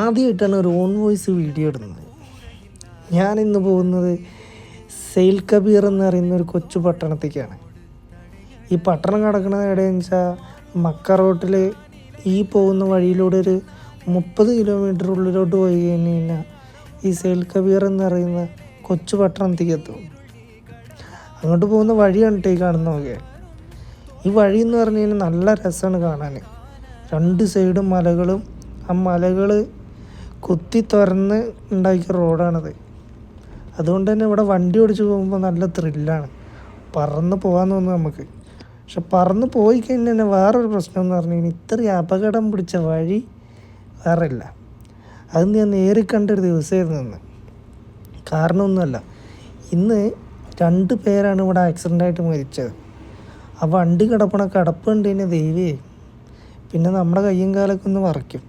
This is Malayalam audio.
ആദ്യമായിട്ടാണ് ഒരു ഓൺ വോയിസ് വീഡിയോ ഇടുന്നത്. ഞാനിന്ന് പോകുന്നത് സെയിൽ കബീർ എന്ന് പറയുന്ന ഒരു കൊച്ചു പട്ടണത്തേക്കാണ്. ഈ പട്ടണം കിടക്കുന്നത് എവിടെയെന്ന് വെച്ചാൽ മക്ക റോട്ടിൽ ഈ പോകുന്ന വഴിയിലൂടെ ഒരു 30 കിലോമീറ്റർ ഉള്ളിലോട്ട് പോയി കഴിഞ്ഞ് കഴിഞ്ഞാൽ ഈ സെയിൽ കബീർ എന്ന് പറയുന്ന കൊച്ചു പട്ടണത്തേക്ക് എത്തും. അങ്ങോട്ട് പോകുന്ന വഴി കണ്ടിട്ട് ഈ കാണുന്നതൊക്കെ. ഈ വഴി എന്ന് പറഞ്ഞു കഴിഞ്ഞാൽ നല്ല രസമാണ് കാണാൻ. 2 സൈഡും മലകളും, ആ മലകൾ കുത്തി തുറന്ന് ഉണ്ടാക്കിയ റോഡാണത്. അതുകൊണ്ട് തന്നെ ഇവിടെ വണ്ടി ഓടിച്ച് പോകുമ്പോൾ നല്ല ത്രില്ലാണ്. പറന്ന് പോകാൻ തോന്നും നമുക്ക്. പക്ഷെ പറന്ന് പോയി കഴിഞ്ഞാൽ തന്നെ വേറൊരു പ്രശ്നം എന്ന് പറഞ്ഞു കഴിഞ്ഞാൽ ഇത്രയും അപകടം പിടിച്ച വഴി വേറെ ഇല്ല. അത് ഞാൻ നേരിൽ കണ്ടൊരു ദിവസമായിരുന്നു ഇന്ന്. കാരണമൊന്നുമല്ല, ഇന്ന് 2 പേരാണ് ഇവിടെ ആക്സിഡൻ്റായിട്ട് മരിച്ചത്. ആ വണ്ടി കിടപ്പണ കിടപ്പ് കണ്ടു കഴിഞ്ഞാൽ ദൈവേ, പിന്നെ നമ്മുടെ കയ്യും കാലൊക്കെ ഒന്ന് വറയ്ക്കും.